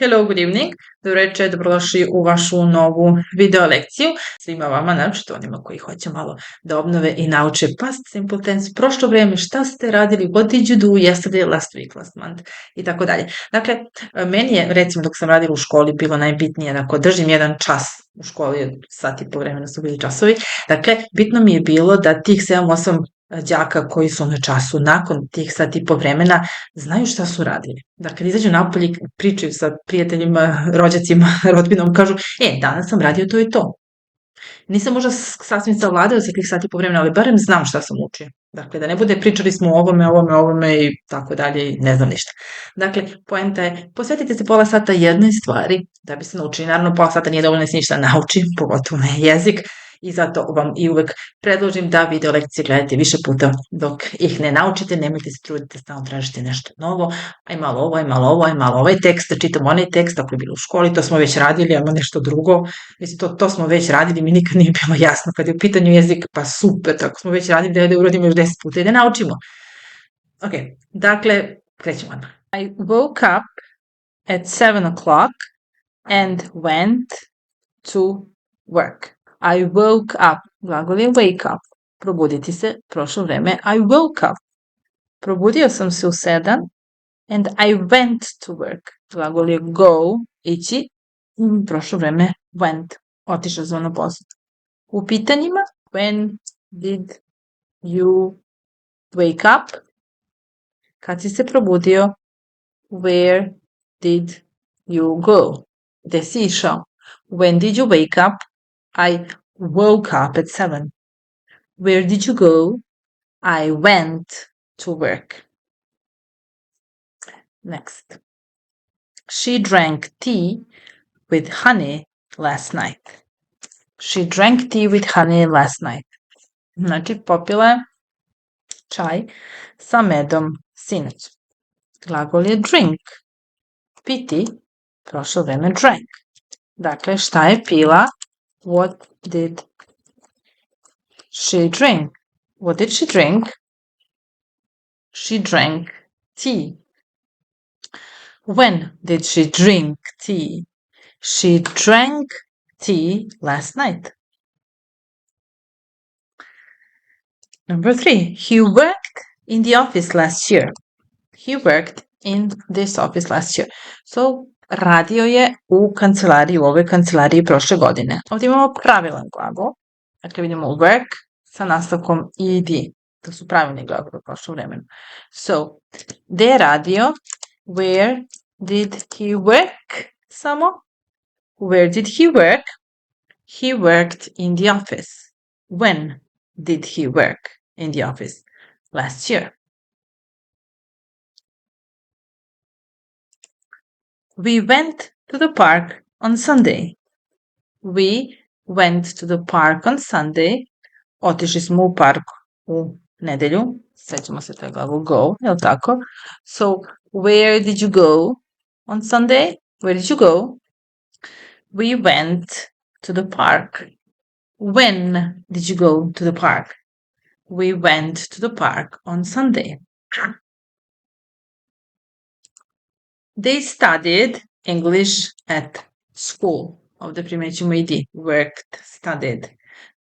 Hello, good evening. Dobro večer, dobrodošli u vašu novu video lekciju. Svima vama, naročito onima koji hoće malo da obnove i nauče past simple tense, prošlo vreme, šta ste radili, what did you do yesterday, last week, last month i tako dalje. Dakle, meni je, recimo, dok sam radila u školi, bilo najbitnije da ako držim jedan čas u školi, sat i po vremena su bili časovi, dakle, bitno mi je bilo da tih 7-8 đaka koji su na času nakon tih sat i po vremena znaju šta su radili. Dakle, izađu napolje, pričaju sa prijateljima, rođacima, rodbinom, kažu, danas sam radio to i to. Nisam možda sasvim savladao sa tih sati po vremena, ali barem znam šta sam učio. Dakle, da ne bude pričali smo o ovome i tako dalje i ne znam ništa. Dakle, poenta je, posvetite se pola sata jednoj stvari da bi se naučili. Naravno, pola sata nije dovoljno da se ništa nauči, pogotovo ne jezik, i zato vam i uvek predložim da video lekcije gledate više puta dok ih ne naučite, nemojte se truditi, stalno tražite nešto novo, aj malo ovo, aj malo ovo, aj malo ovaj tekst, da čitamo onaj tekst, ako je bilo u školi, to smo već radili, ajmo nešto drugo, mislim, to smo već radili, mi nikad nije bilo jasno, kad je u pitanju jezik, pa super, tako smo već radili da uradimo još 10 puta i da naučimo. Ok, dakle, krećemo odmah. I woke up at 7 o'clock and went to work. I woke up, glagol je wake up, probuditi se, prošlo vreme, I woke up. Probudio sam se u 7 and I went to work. Glagol je go, ići, prošlo vreme, went, otišao sam na posao. U pitanjima, when did you wake up? Kad si se probudio, where did you go? Gde si išao? When did you wake up? I woke up at 7. Where did you go? I went to work. Next. She drank tea with honey last night. She drank tea with honey last night. Znači, popila je čaj sa medom sinoć. Glagol je drink. Piti, prošlo vreme drank. Dakle, šta je pila? What did she drink? What did she drink? She drank tea. When did she drink tea? She drank tea last night. Number 3. He worked in the office last year. He worked in this office last year. So, radio je u kancelariji, u ovoj kancelariji prošle godine. Ovdje imamo pravilan glagol. Dakle, vidimo work sa nastavkom ed. To su pravilni glagoli u prošlom vremenu. So, gde je radio? Where did he work? Samo. Where did he work? He worked in the office. When did he work in the office? Last year. We went to the park on Sunday. We went to the park on Sunday. Otišli smo u park u nedelju. Sećamo se, to je glagol go, je li tako? So, where did you go on Sunday? Where did you go? We went to the park. When did you go to the park? We went to the park on Sunday. They studied English at school. Ovdje primećemo ed. Worked, studied.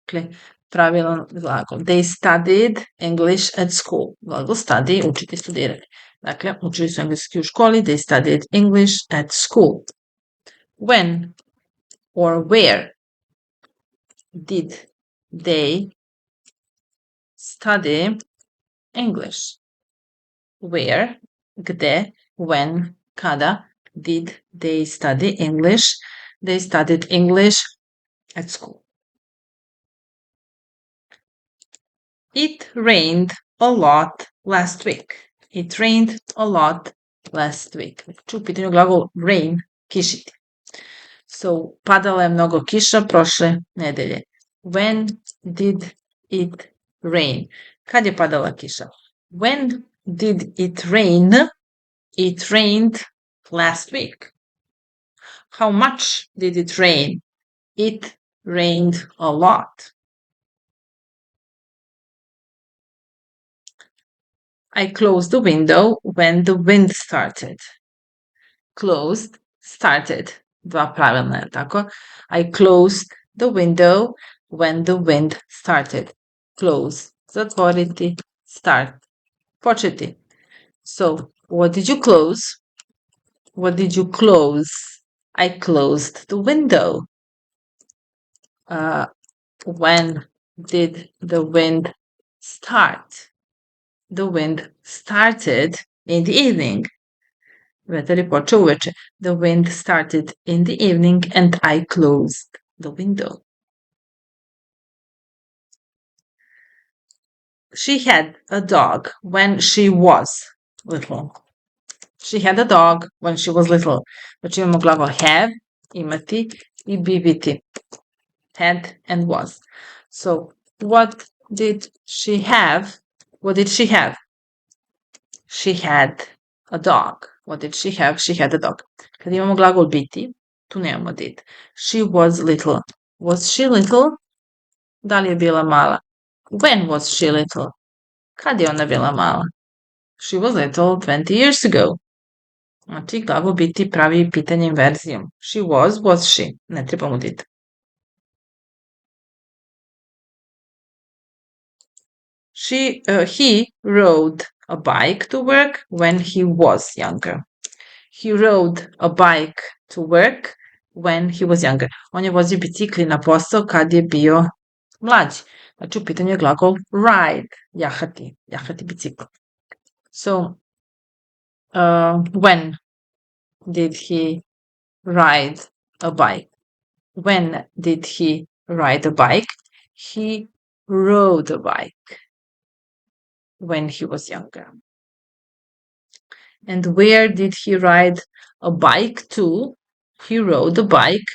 Dakle, pravilan glagol. They studied English at school. Glagol study, učiti, studirati. Dakle, učili su engleski u školi. They studied English at school. When or where did they study English? Where, gde, when, kada did they study English? They studied English at school. It rained a lot last week. It rained a lot last week. Znači, u pitanju glagol rain, kišiti. So, padala je mnogo kiša prošle nedelje. When did it rain? Kad je padala kiša? When did it rain? It rained last week. How much did it rain? It rained a lot. I closed the window when the wind started. Closed, started. Dva pravilna je, tako? I closed the window when the wind started. Close, zatvoriti, start, početi. So, what did you close? What did you close? I closed the window. When did the wind start? The wind started in the evening. Vetar je počeo uveče. The wind started in the evening and I closed the window. She had a dog when she was little. She had a dog when she was little. Znači imamo glagol have, imati i biti. Had and was. So, what did she have? What did she have? She had a dog. What did she have? She had a dog. Kad imamo glagol biti, tu nemamo did. She was little. Was she little? Da li je bila mala? When was she little? Kad je ona bila mala? She was little 20 years ago. Znači, glagol biti pravi pitanje inverzijom. She was she? Ne treba mu did. He rode a bike to work when he was younger. He rode a bike to work when he was younger. On je vozio bicikli na posao kad je bio mlađi. Znači, u pitanju je glagol ride, jahati bicikl. So, when did he ride a bike? When did he ride a bike? He rode a bike when he was younger. And where did he ride a bike to? He rode a bike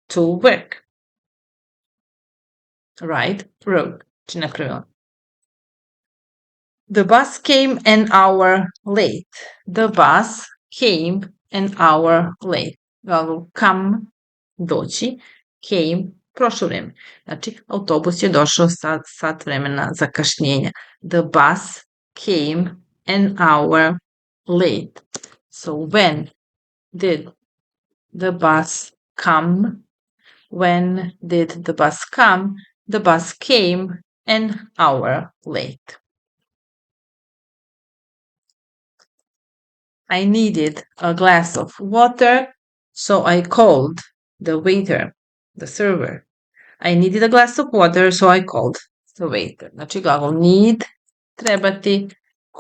to work. Ride, rode. Čine pravila. The bus came an hour late. The bus came an hour late. Come, doći, came, prošlo vreme. Znači, autobus je došao sat vremena zakašnjenja. The bus came an hour late. So, when did the bus come? When did the bus come? The bus came an hour late. I needed a glass of water, so I called the waiter, the server. I needed a glass of water, so I called the waiter. Znači, glagol need, trebati,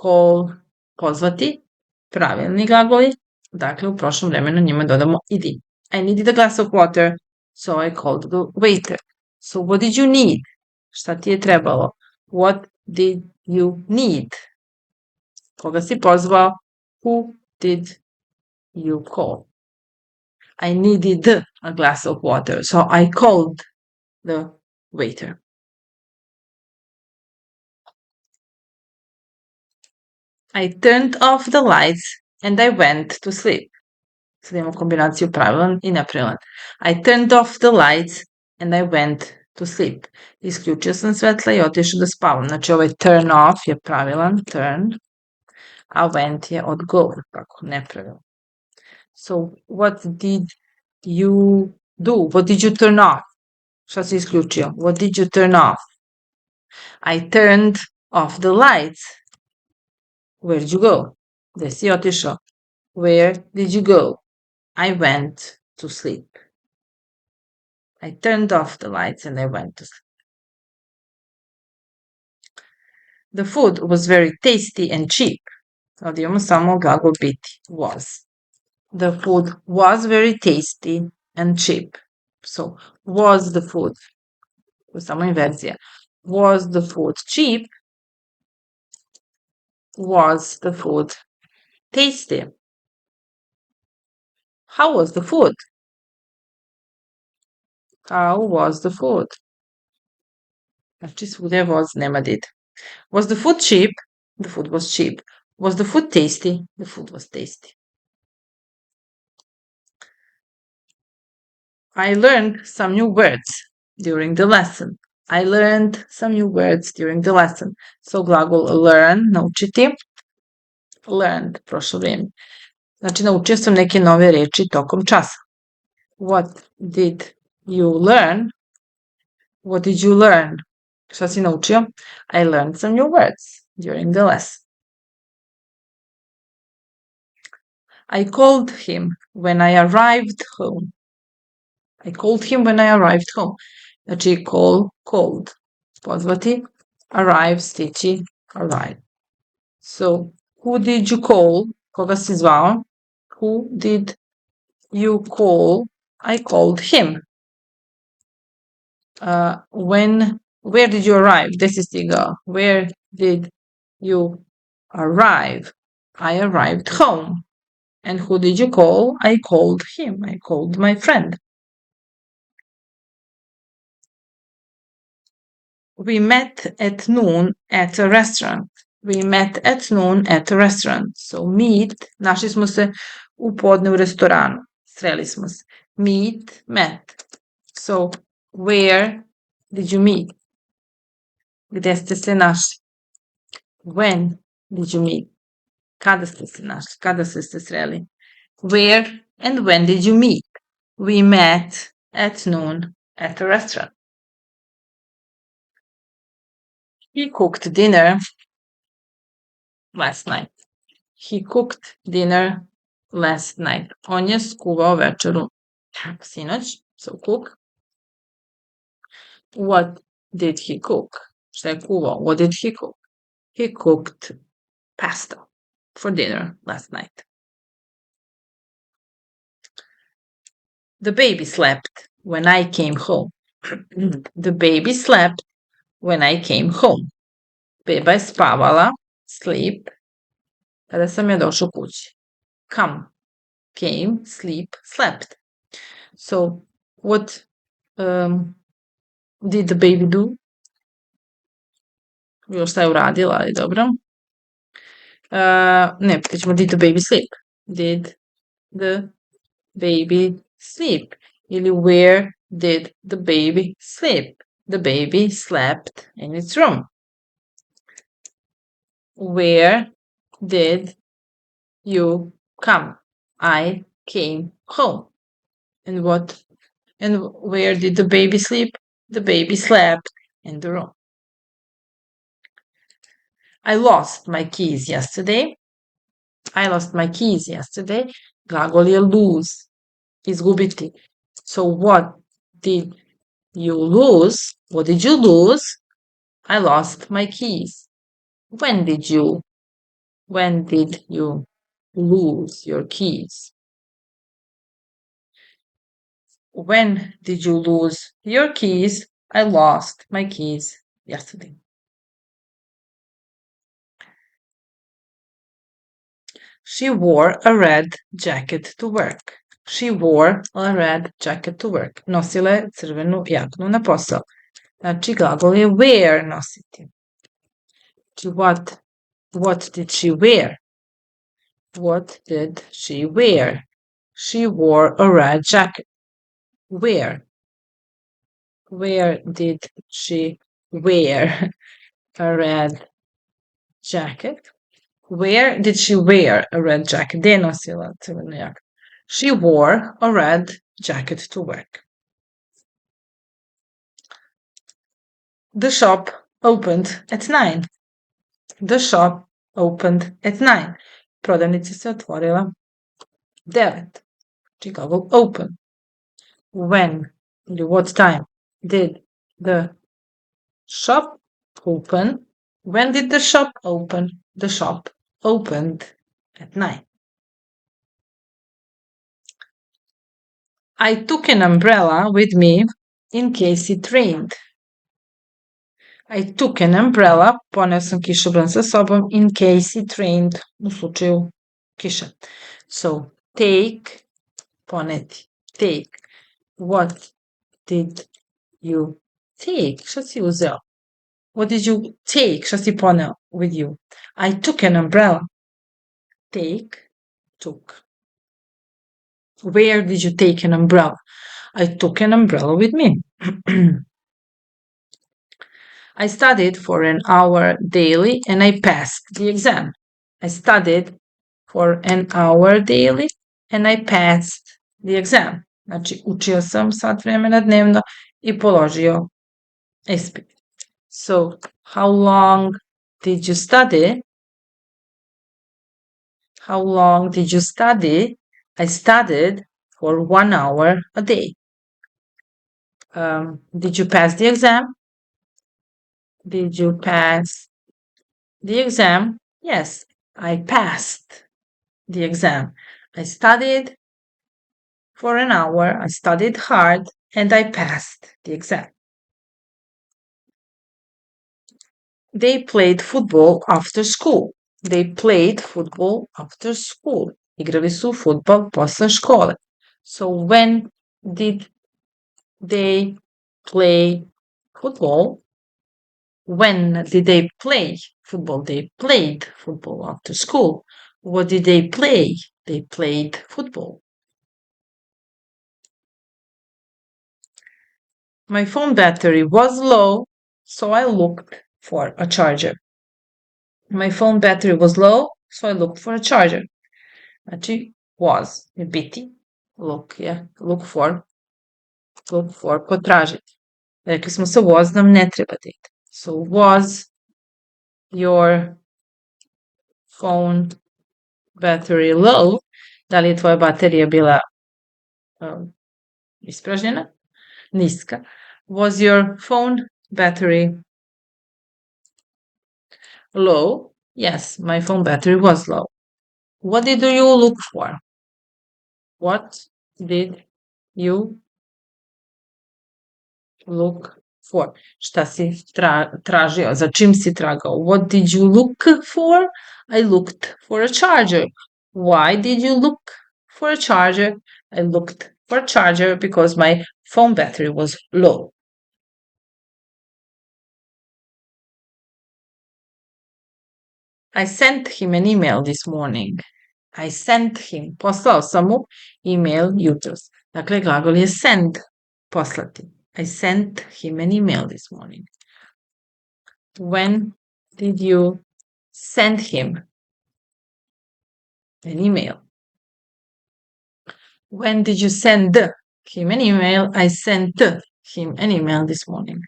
call, pozvati, pravilni glagoli. Dakle, u prošlom vremenu njima dodamo id. I needed a glass of water, so I called the waiter. So, what did you need? Šta ti je trebalo? What did you need? Koga si pozvao? Who did you call? I needed a glass of water, so I called the waiter. I turned off the lights and I went to sleep. Sad imamo kombinaciju pravilan i nepravilan. I turned off the lights and I went to sleep. Isključio sam svetla i otišao da spavam. Znači, ovaj turn off je pravilan, turn, a went je od go, tako, nepravilan. So, what did you do? What did you turn off? Šta si isključio? What did you turn off? I turned off the lights. Where did you go? Gde si otišao? Where did you go? I went to sleep. I turned off the lights and I went to sleep. The food was very tasty and cheap. Ovdje imamo samo glagol biti, was. The food was very tasty and cheap. So, was the food? To je samo inverzija. Was the food cheap? Was the food tasty? How was the food? How was the food? Znači, svugdje was, nema did. Was the food cheap? The food was cheap. Was the food tasty? The food was tasty. I learned some new words during the lesson. I learned some new words during the lesson. So, glagol learn, naučiti. Learned, prošlo vrijeme. Znači, naučio sam neke nove reči tokom časa. What did you learn? What did you learn? Šta si naučio? I learned some new words during the lesson. I called him when I arrived home. I called him when I arrived home. Znači, called. Pozvati. Arrive, stići, arrive. So, who did you call? Koga si zvao? Who did you call? I called him. Where did you arrive? Gde si stigao? Where did you arrive? I arrived home. And who did you call? I called him. I called my friend. We met at noon at a restaurant. We met at noon at a restaurant. So meet, našli smo se u podne u restoranu. Sreli smo se. Meet, met. So where did you meet? Gde ste se našli? When did you meet? Kada ste se našli? Kada ste se sreli? Where and when did you meet? We met at noon at a restaurant. He cooked dinner last night. He cooked dinner last night. On je skuvao večeru sinoć. So cook. What did he cook? Šta je kuvao? What did he cook? He cooked pasta for dinner last night. The baby slept when I came home. The baby slept when I came home. Beba je spavala, sleep, kada sam ja došao kući. Come, came, sleep, slept. So, what did the baby do? Bilo šta je uradila, ali dobro. Ne, ćemo did the baby sleep? Did the baby sleep? Ili where did the baby sleep? The baby slept in its room. Where did you come? I came home. And where did the baby sleep? The baby slept in the room. I lost my keys yesterday. I lost my keys yesterday. Glagol je lose. Izgubiti. So what did you lose? What did you lose? I lost my keys. When did you lose your keys? When did you lose your keys? I lost my keys yesterday. She wore a red jacket to work. She wore a red jacket to work. Nosila je crvenu jaknu na posao. Znači, glagol je wear, nositi. What did she wear? What did she wear? She wore a red jacket. Where? Where did she wear a red jacket? Where did she wear a red jacket? Gde je nosila crvenu jaknu? She wore a red jacket to work. The shop opened at 9. The shop opened at 9. Prodavnica se otvorila 9. Glagol open. When or what time did the shop open? When did the shop open? The shop opened at 9. I took an umbrella with me in case it rained. I took an umbrella, poneo sam kišobran sa sobom, in case it rained, u slučaju kiše. So, take, poneti, take. What did you take? Šta si uzeo? What did you take? Šta si poneo with you? I took an umbrella. Take, took. Where did you take an umbrella? I took an umbrella with me. I studied for an hour daily and I passed the exam. I studied for an hour daily and I passed the exam. Znači, učio sam sat vremena dnevno i položio ispit. So, how long did you study? How long did you study? I studied for 1 hour a day. Did you pass the exam? Did you pass the exam? Yes, I passed the exam. I studied for an hour, I studied hard, and I passed the exam. They played football after school. They played football after school. Igrali su futbol posle škole. So when did they play football? When did they play football? They played football after school. What did they play? They played football. My phone battery was low, so I looked for a charger. My phone battery was low, so I looked for a charger. Znači, was je biti, look je, look for, potražiti. Rekli smo se was nam ne treba da ide. So was your phone battery low? Da li je tvoja baterija bila ispražnjena? Niska. Was your phone battery low? Yes, my phone battery was low. What did you look for? What did you look for? Šta si tražio? Za čim si tragao? What did you look for? I looked for a charger. Why did you look for a charger? I looked for a charger because my phone battery was low. I sent him an email this morning. I sent him. Poslao sam mu email jutros. Dakle, glagol je send, poslati. I sent him an email this morning. When did you send him an email? When did you send him an email? I sent him an email this morning.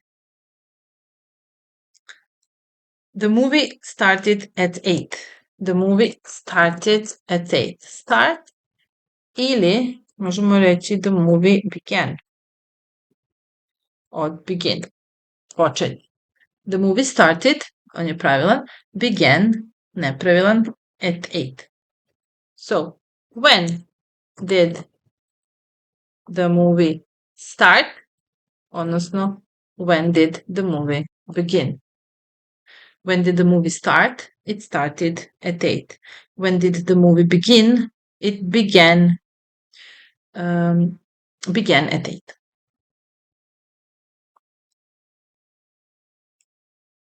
The movie started at 8. The movie started at 8. Start ili možemo reći the movie began. Od begin. Počet. The movie started, on je pravilan, began, nepravilan, at 8. So, when did the movie start? Odnosno, when did the movie begin? When did the movie start? It started at 8. When did the movie begin? It began at 8.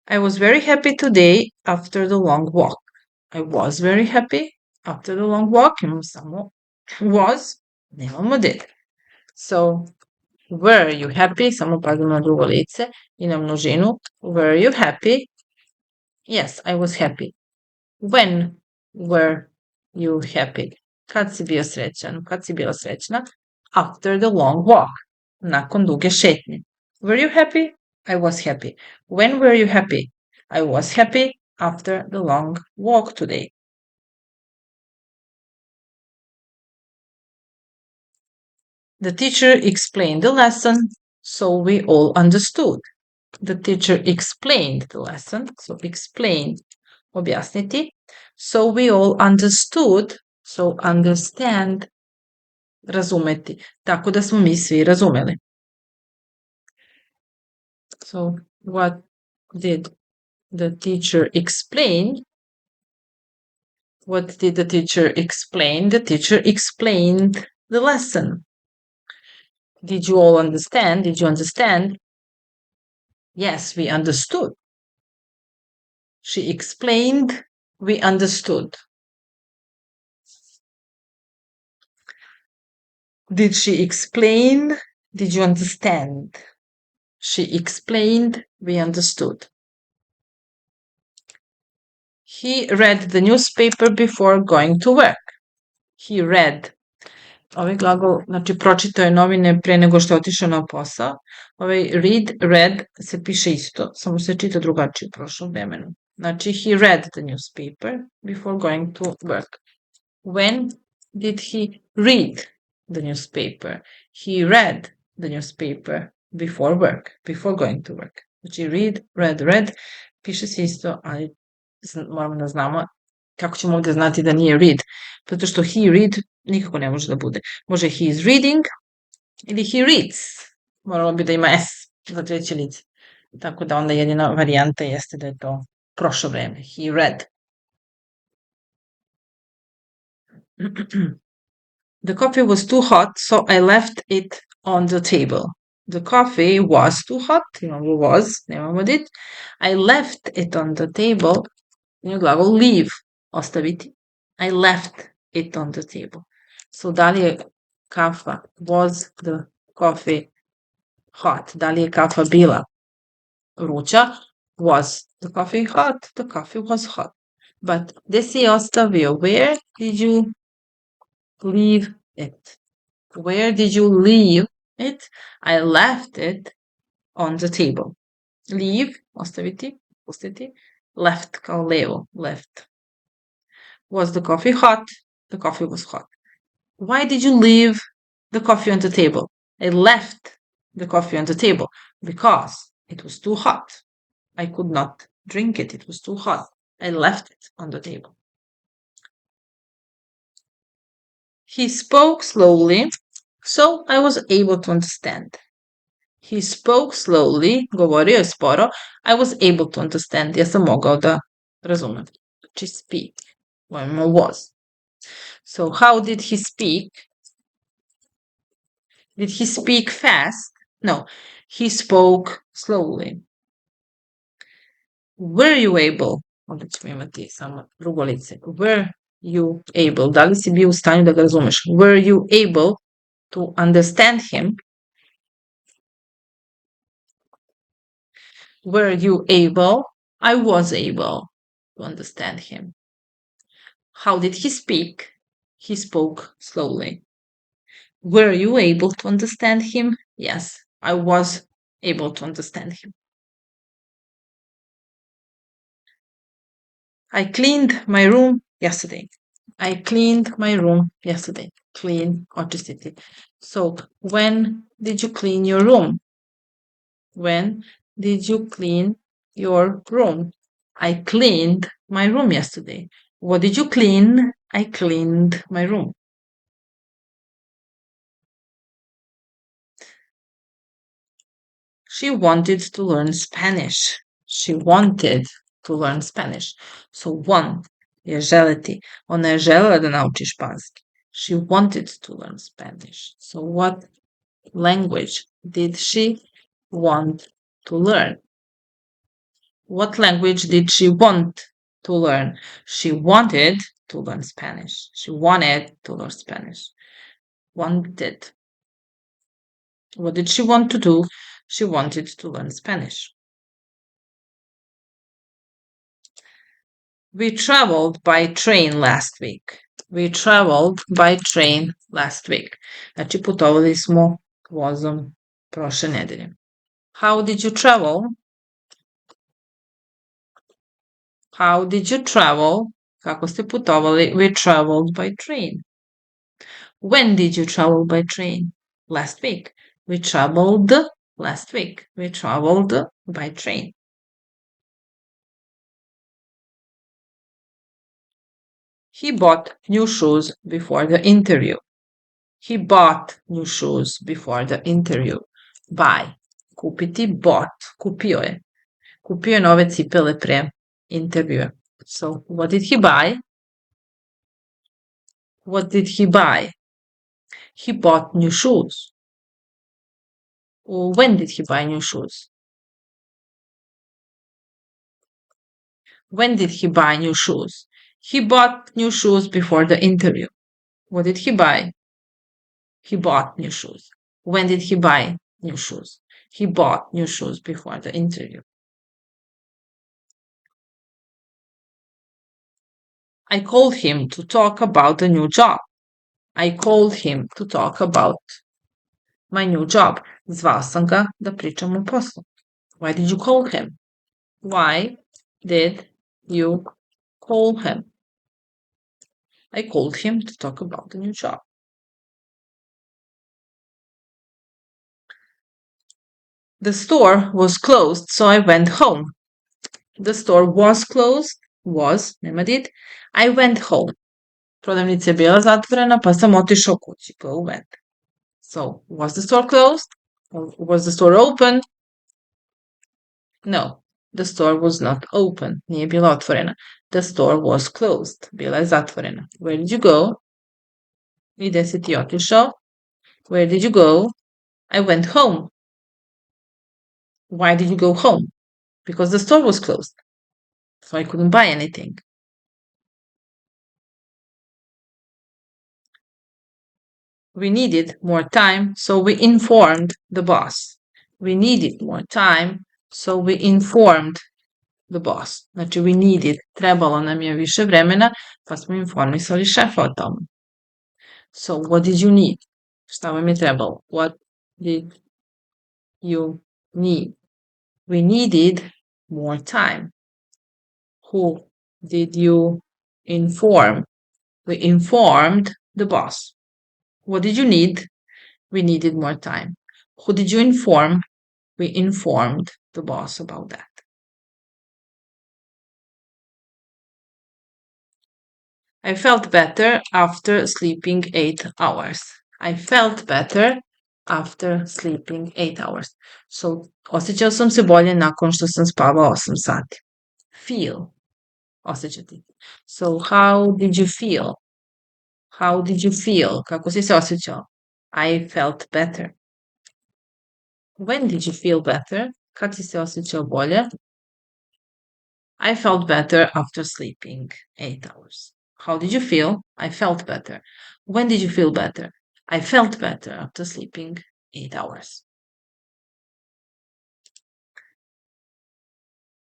I was very happy today after the long walk. I was very happy after the long walk. Imamo samo was, nemamo did. So, were you happy? Samo padamo na drugo lice i na množinu. Were you happy? Yes, I was happy. When were you happy? Kad si bio srećan? Kad si bila srećna? After the long walk. Nakon duge šetnje. Were you happy? I was happy. When were you happy? I was happy after the long walk today. The teacher explained the lesson, so we all understood. The teacher explained the lesson, so explain, objasniti. So we all understood, so understand, razumeti. Tako da smo mi svi razumeli. So what did the teacher explain? What did the teacher explain? The teacher explained the lesson. Did you all understand? Did you understand? Yes, we understood. She explained, we understood. Did she explain? Did you understand? She explained, we understood. He read the newspaper before going to work. He read. Ovaj glagol, znači pročitao je novine pre nego što je otišao na posao. Ovaj read se piše isto, samo se čita drugačije u prošlom vremenu. Znači, he read the newspaper before going to work. When did he read the newspaper? He read the newspaper before work, before going to work. Znači, read, piše se isto, ali moramo da znamo kako ćemo ovde znati da nije read, zato što he read nikako ne može da bude. Može he is reading ili he reads. Moralo bi da ima s za treće lice. Tako da onda jedina varijanta jeste da je to prošlo vreme. He read. The coffee was too hot, so I left it on the table. The coffee was too hot, imamo was, nemamo did. I left it on the table, imamo glagol leave, ostaviti. I left it on the table. So, da li je kafa, was the coffee hot? Da li je kafa bila vruća? Was the coffee hot? The coffee was hot. But gde si je ostavio? Where did you leave it? Where did you leave it? I left it on the table. Leave, ostaviti, pustiti. Left kao levo, left. Was the coffee hot? The coffee was hot. Why did you leave the coffee on the table? I left the coffee on the table because it was too hot. I could not drink it. It was too hot. I left it on the table. He spoke slowly, so I was able to understand. He spoke slowly, govorio je sporo, I was able to understand. Ja sam mogao da razumem. Znači speak, was. So how did he speak? Did he speak fast? No, he spoke slowly. Were you able? Ovdje ćemo imati samo drugo lice. Were you able? Da li si bio u stanju da ga razumeš? Were you able to understand him? Were you able? I was able to understand him. How did he speak? He spoke slowly. Were you able to understand him? Yes, I was able to understand him. I cleaned my room yesterday. I cleaned my room yesterday. Clean, očistiti. So, when did you clean your room? When did you clean your room? I cleaned my room yesterday. What did you clean? I cleaned my room. She wanted to learn Spanish. She wanted to learn Spanish. So want je želiti. Ona je želela da nauči španski. She wanted to learn Spanish. So what language did she want to learn? What language did she want to learn? She wanted to learn Spanish. She wanted to learn Spanish. Wanted. What did she want to do? She wanted to learn Spanish. We traveled by train last week. We traveled by train last week. Znači, putovali smo vozom prošle nedelje. How did you travel? How did you travel? Kako ste putovali? We traveled by train. When did you travel by train? Last week. We traveled last week. We traveled by train. He bought new shoes before the interview. He bought new shoes before the interview. Buy. Kupiti, bought. Kupio je. Kupio je nove cipele pre intervjua. So, what did he buy? What did he buy? He bought new shoes. When did he buy new shoes? When did he buy new shoes? He bought new shoes before the interview. What did he buy? He bought new shoes. When did he buy new shoes? He bought new shoes before the interview. I called him to talk about a new job. I called him to talk about my new job. Zvao sam ga da pričam o poslu. Why did you call him? Why did you call him? I called him to talk about a new job. The store was closed, so I went home. The store was closed. Was, nema did. I went home. Prodavnica je bila zatvorena, pa sam otišao kući. Go went. So, was the store closed? Or was the store open? No, the store was not open. Nije bila otvorena. The store was closed. Bila je zatvorena. Where did you go? I gde si ti otišao? Where did you go? I went home. Why did you go home? Because the store was closed. So I couldn't buy anything. We needed more time, so we informed the boss. We needed more time, so we informed the boss. Znači, we needed, trebalo nam je više vremena, pa smo informisali šefa o tome. So, what did you need? Šta vam je trebalo? What did you need? We needed more time. Who did you inform? We informed the boss. What did you need? We needed more time. Who did you inform? We informed the boss about that. I felt better after sleeping 8 hours. I felt better after sleeping 8 hours. So, osjećao sam se bolje nakon što sam spavao 8 sati. Feel. Osjećati. So, how did you feel? How did you feel? Kako si se osjećao? I felt better. When did you feel better? Kad si se osjećao bolje? I felt better after sleeping 8 hours. How did you feel? I felt better. When did you feel better? I felt better after sleeping 8 hours.